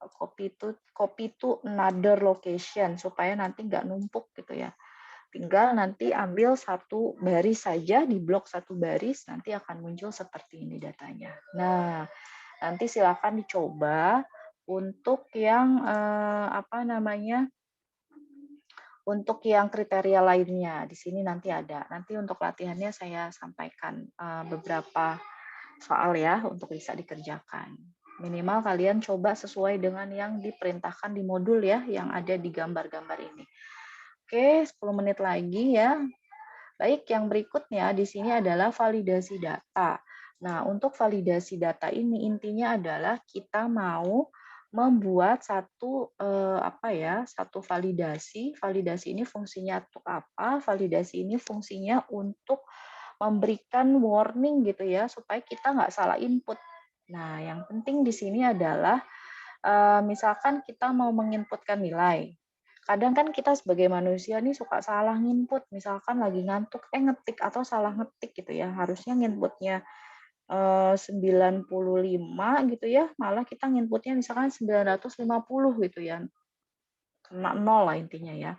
another location supaya nanti nggak numpuk gitu ya. Tinggal nanti ambil satu baris saja, diblok satu baris, nanti akan muncul seperti ini datanya. Nah, nanti silakan dicoba untuk yang apa namanya? Untuk yang kriteria lainnya, di sini nanti ada. Nanti untuk latihannya saya sampaikan beberapa soal ya untuk bisa dikerjakan. Minimal kalian coba sesuai dengan yang diperintahkan di modul ya, yang ada di gambar-gambar ini. Oke, 10 menit lagi ya. Baik, yang berikutnya di sini adalah validasi data. Nah, untuk validasi data ini intinya adalah kita mau membuat satu satu validasi. Validasi ini fungsinya untuk apa? Validasi ini fungsinya untuk memberikan warning gitu ya supaya kita nggak salah input. Nah, yang penting di sini adalah misalkan kita mau menginputkan nilai. Kadang kan kita sebagai manusia nih suka salah nginput, misalkan lagi ngantuk, ngetik atau salah ngetik gitu ya. Harusnya nginputnya 95 gitu ya, malah kita nginputnya misalkan 950 gitu ya. Kena nol lah intinya ya.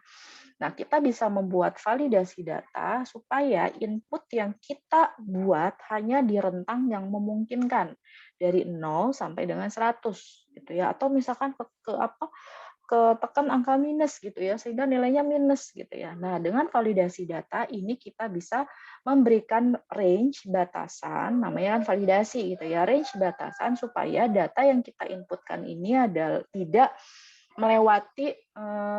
Nah, kita bisa membuat validasi data supaya input yang kita buat hanya di rentang yang memungkinkan dari 0 sampai dengan 100 gitu ya. Atau misalkan ketekan angka minus gitu ya, sehingga nilainya minus gitu ya. Nah, dengan validasi data ini kita bisa memberikan range batasan, namanya kan validasi gitu ya, range batasan supaya data yang kita inputkan ini adalah tidak melewati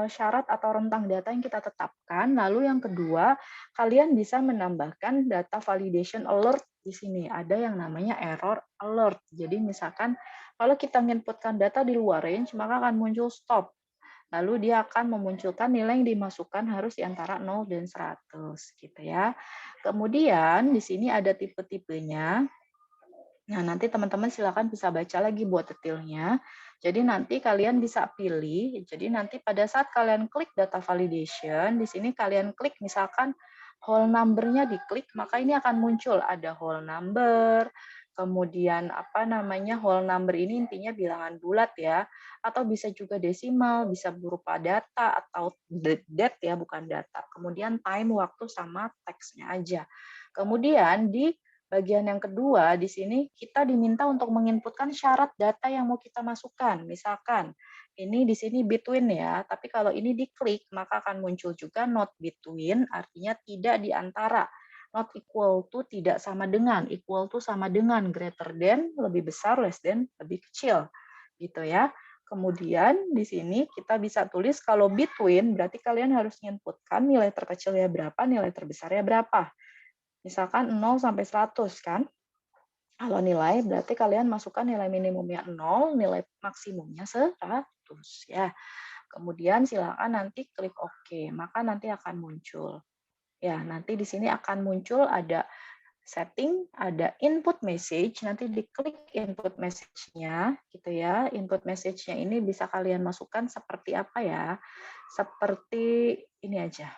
syarat atau rentang data yang kita tetapkan. Lalu yang kedua, kalian bisa menambahkan data validation alert di sini. Ada yang namanya error alert. Jadi misalkan kalau kita menginputkan data di luar range, maka akan muncul stop. Lalu dia akan memunculkan nilai yang dimasukkan harus di antara 0 dan 100 gitu ya. Kemudian di sini ada tipe-tipenya. Nah, nanti teman-teman silakan bisa baca lagi buat detailnya. Jadi nanti kalian bisa pilih. Jadi nanti pada saat kalian klik data validation, di sini kalian klik misalkan whole number-nya diklik, maka ini akan muncul ada whole number, kemudian apa namanya whole number ini intinya bilangan bulat ya, atau bisa juga desimal, bisa berupa data atau date ya, bukan data. Kemudian time, waktu sama teksnya aja. Kemudian di bagian yang kedua, di sini kita diminta untuk menginputkan syarat data yang mau kita masukkan. Misalkan, ini di sini between ya, tapi kalau ini diklik, maka akan muncul juga not between, artinya tidak di antara. Not equal to tidak sama dengan, equal to sama dengan, greater than, lebih besar, less than, lebih kecil. Gitu ya. Kemudian di sini kita bisa tulis kalau between, berarti kalian harus menginputkan nilai terkecilnya berapa, nilai terbesarnya berapa. Misalkan 0 sampai 100 kan. Kalau nilai berarti kalian masukkan nilai minimumnya 0, nilai maksimumnya 100 ya. Kemudian silakan nanti klik OK, maka nanti akan muncul. Ya, nanti di sini akan muncul ada setting, ada input message, nanti diklik input message-nya gitu ya. Input message-nya ini bisa kalian masukkan seperti apa ya? Seperti ini aja.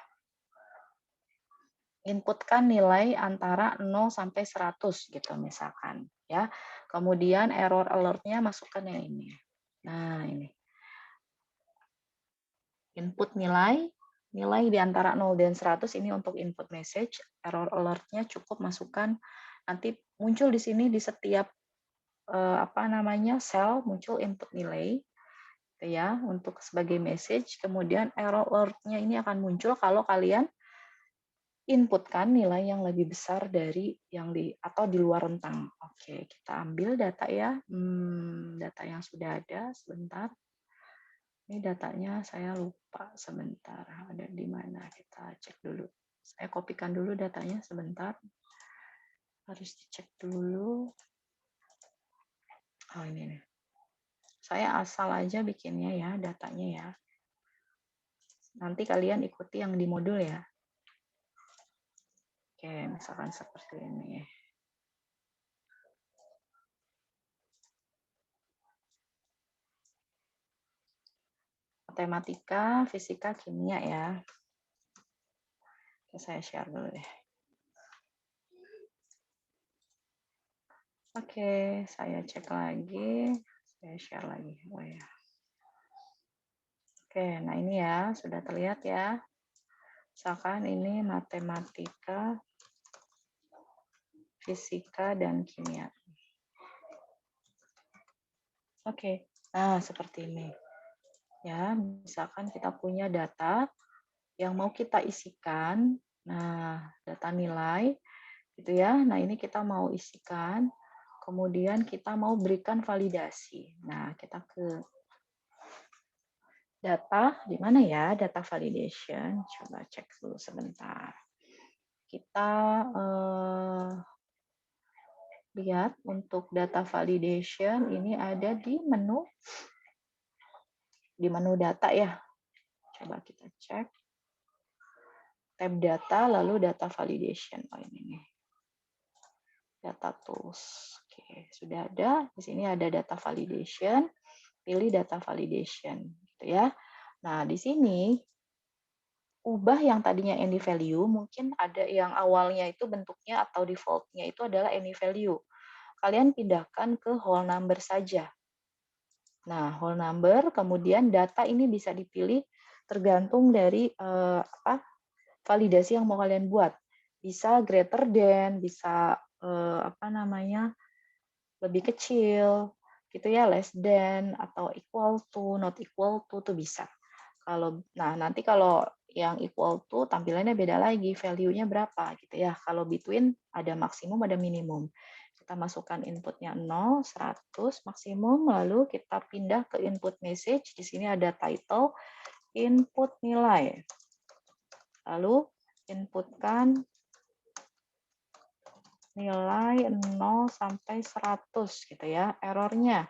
Inputkan nilai antara 0 sampai 100 gitu misalkan ya. Kemudian error alert-nya masukkan yang ini. Nah, ini. Input nilai di antara 0 dan 100 ini untuk input message, error alert-nya cukup masukkan, nanti muncul di sini di setiap sel muncul input nilai, gitu ya, untuk sebagai message, kemudian error alert-nya ini akan muncul kalau kalian inputkan nilai yang lebih besar dari yang atau di luar rentang. Oke, kita ambil data ya, data yang sudah ada, sebentar. Ini datanya saya lupa sebentar, ada di mana, kita cek dulu. Saya kopikan dulu datanya sebentar. Harus dicek dulu. Oh ini nih. Saya asal aja bikinnya ya, datanya ya. Nanti kalian ikuti yang di modul ya. Oke, misalkan seperti ini. Matematika, fisika, kimia ya. Oke, saya share dulu deh. Oke, saya cek lagi. Saya share lagi. Oh ya. Oke, nah ini ya, sudah terlihat ya. Misalkan ini matematika, fisika, dan kimia. Oke, nah seperti ini. Ya, misalkan kita punya data yang mau kita isikan. Nah, data nilai gitu ya. Nah, ini kita mau isikan. Kemudian kita mau berikan validasi. Nah, kita ke data, di mana ya data validation? Coba cek dulu sebentar. Kita lihat untuk data validation ini ada di menu data ya. Coba kita cek. Tab data, lalu data validation. Oh ini nih. Data tools. Oke, sudah ada. Di sini ada data validation. Pilih data validation. Gitu ya. Nah, di sini ubah yang tadinya any value, mungkin ada yang awalnya itu bentuknya atau default-nya itu adalah any value. Kalian pindahkan ke whole number saja. Nah, whole number, kemudian data ini bisa dipilih tergantung dari validasi yang mau kalian buat. Bisa greater than, bisa lebih kecil, gitu ya, less than atau equal to, not equal to, tuh bisa. Nanti kalau yang equal to tampilannya beda lagi, value-nya berapa gitu ya. Kalau between ada maksimum, ada minimum. Kita masukkan inputnya 0, 100 maksimum, lalu kita pindah ke input message. Di sini ada title, input nilai. Lalu inputkan nilai 0 sampai 100 gitu ya. Errornya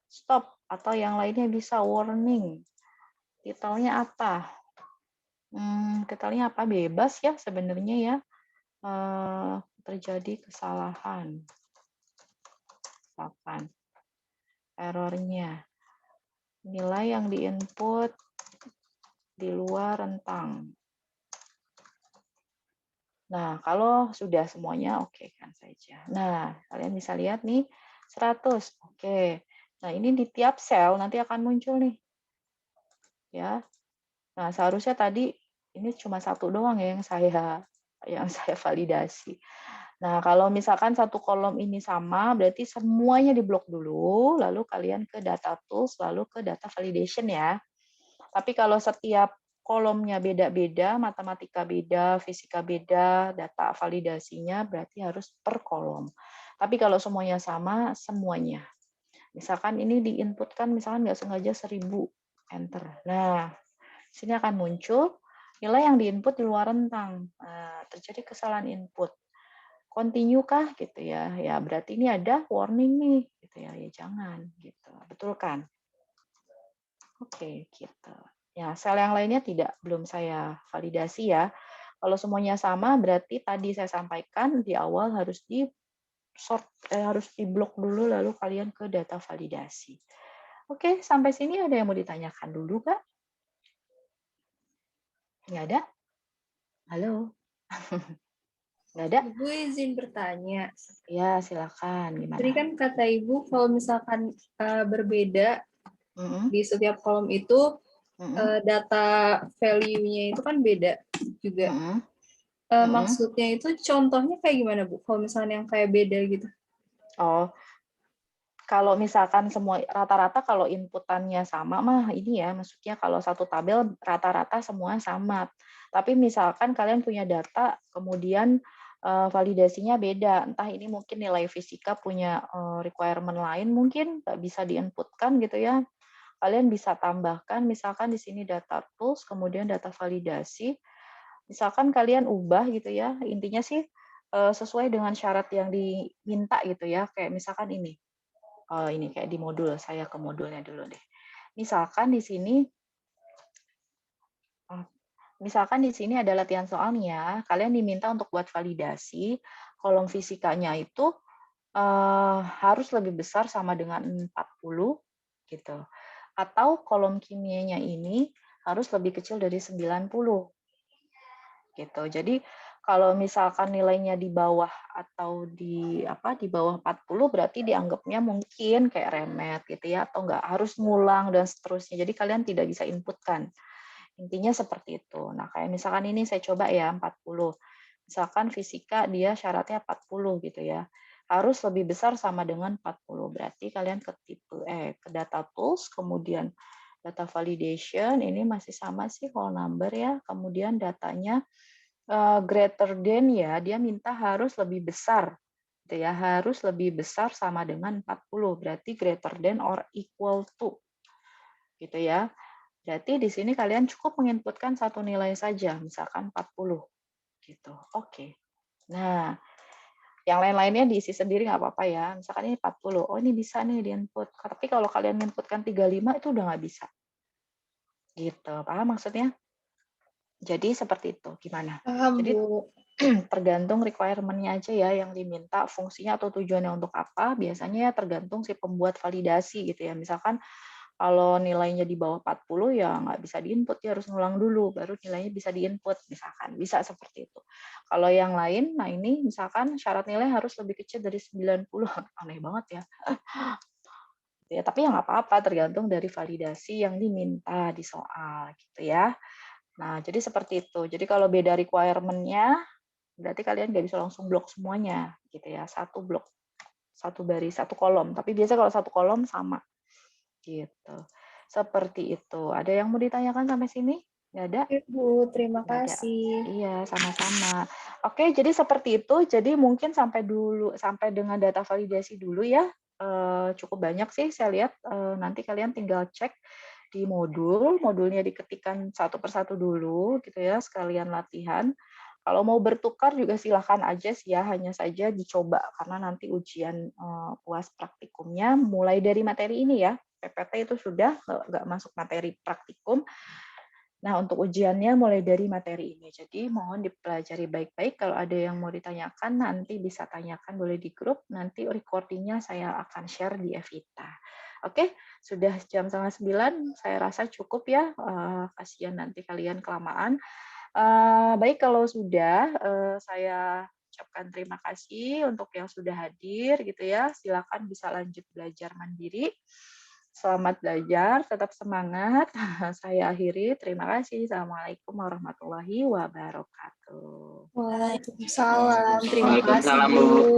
stop atau yang lainnya bisa warning. Titelnya apa? Titelnya apa? Bebas ya sebenarnya ya. Terjadi kesalahan. Misalkan errornya nilai yang diinput di luar rentang. Nah, kalau sudah semuanya oke kan saja. Nah, kalian bisa lihat nih 100. Oke. Nah, ini di tiap sel nanti akan muncul nih. Ya. Nah, seharusnya tadi ini cuma satu doang ya yang saya validasi. Nah, kalau misalkan satu kolom ini sama, berarti semuanya diblok dulu, lalu kalian ke data tools, lalu ke data validation ya. Tapi kalau setiap kolomnya beda-beda, matematika beda, fisika beda, data validasinya berarti harus per kolom. Tapi kalau semuanya sama, semuanya. Misalkan ini diinputkan, misalkan nggak sengaja 1000, enter. Nah, sini akan muncul nilai yang diinput di luar rentang. Nah, terjadi kesalahan input. Continue kah gitu ya? Ya berarti ini ada warning nih gitu ya. Ya jangan gitu. Betul kan? Oke, gitu. Ya, sel yang lainnya belum saya validasi ya. Kalau semuanya sama berarti tadi saya sampaikan di awal harus harus diblok dulu lalu kalian ke data validasi. Oke, sampai sini ada yang mau ditanyakan dulu, Kak? Nggak ada? Halo? Nggak ada? Ibu izin bertanya. Ya, silakan. Gimana? Tadi kan kata Ibu kalau misalkan berbeda di setiap kolom itu data value-nya itu kan beda juga. Mm-mm. Maksudnya itu contohnya kayak gimana, Bu? Kalau misalnya yang kayak beda gitu. Oh, kalau misalkan semua rata-rata kalau inputannya sama mah ini ya, maksudnya kalau satu tabel rata-rata semua sama. Tapi misalkan kalian punya data, kemudian validasinya beda, entah ini mungkin nilai fisika punya requirement lain, mungkin nggak bisa diinputkan gitu ya. Kalian bisa tambahkan, misalkan di sini data tools, kemudian data validasi. Misalkan kalian ubah gitu ya, intinya sih sesuai dengan syarat yang diminta gitu ya. Kayak misalkan ini kayak di modul, saya ke modulnya dulu deh. Misalkan di sini ada latihan soalnya, kalian diminta untuk buat validasi, kolom fisikanya itu harus lebih besar sama dengan 40 gitu. Atau kolom kimianya ini harus lebih kecil dari 90 gitu. Jadi kalau misalkan nilainya di bawah atau di bawah 40 berarti dianggapnya mungkin kayak remet gitu ya, atau nggak harus ngulang dan seterusnya. Jadi kalian tidak bisa inputkan. Intinya seperti itu. Nah, kayak misalkan ini saya coba ya 40. Misalkan fisika dia syaratnya 40 gitu ya. Harus lebih besar sama dengan 40. Berarti kalian ke ke data tools, kemudian data validation, ini masih sama sih whole number ya. Kemudian datanya greater than ya, dia minta harus lebih besar. Gitu ya, harus lebih besar sama dengan 40. Berarti greater than or equal to. Gitu ya. Berarti di sini kalian cukup menginputkan satu nilai saja, misalkan 40. Gitu. Oke. Nah, yang lain-lainnya diisi sendiri nggak apa-apa ya. Misalkan ini 40. Oh, ini bisa nih diinput. Tapi kalau kalian inputkan 35 itu udah nggak bisa. Gitu. Paham maksudnya? Jadi seperti itu. Gimana? Paham, Jadi Bu. tergantung requirement-nya aja ya yang diminta, fungsinya atau tujuannya untuk apa. Biasanya ya tergantung si pembuat validasi gitu ya. Misalkan kalau nilainya di bawah 40 ya nggak bisa diinput, ya harus ngulang dulu, baru nilainya bisa diinput, misalkan. Bisa seperti itu. Kalau yang lain, nah ini misalkan syarat nilai harus lebih kecil dari 90. Aneh banget ya. Ya, tapi ya nggak apa-apa, tergantung dari validasi yang diminta di soal gitu ya. Nah, jadi seperti itu. Jadi kalau beda requirement-nya, berarti kalian nggak bisa langsung blok semuanya gitu ya. Satu blok, satu baris, satu kolom. Tapi biasa kalau satu kolom sama gitu. Seperti itu. Ada yang mau ditanyakan sampai sini? Nggak ada? Oke, Bu. Terima Nggak ada. kasih. Iya, sama-sama. Oke, jadi seperti itu. Jadi mungkin sampai dengan data validasi dulu ya. Cukup banyak sih saya lihat. Nanti kalian tinggal cek di modulnya diketikkan satu persatu dulu gitu ya, sekalian latihan. Kalau mau bertukar juga silahkan aja sih ya, hanya saja dicoba karena nanti ujian UAS praktikumnya mulai dari materi ini ya. PPT itu sudah nggak masuk materi praktikum. Nah, untuk ujiannya mulai dari materi ini. Jadi mohon dipelajari baik-baik. Kalau ada yang mau ditanyakan, nanti bisa tanyakan boleh di grup. Nanti recordingnya saya akan share di Evita. Oke, sudah jam 8:30. Saya rasa cukup ya. Kasihan nanti kalian kelamaan. Baik, kalau sudah, saya ucapkan terima kasih untuk yang sudah hadir gitu ya. Silakan bisa lanjut belajar mandiri. Selamat belajar, tetap semangat. Saya akhiri. Terima kasih. Assalamualaikum warahmatullahi wabarakatuh. Waalaikumsalam. Terima kasih, Waalaikumsalam, Bu. Bu.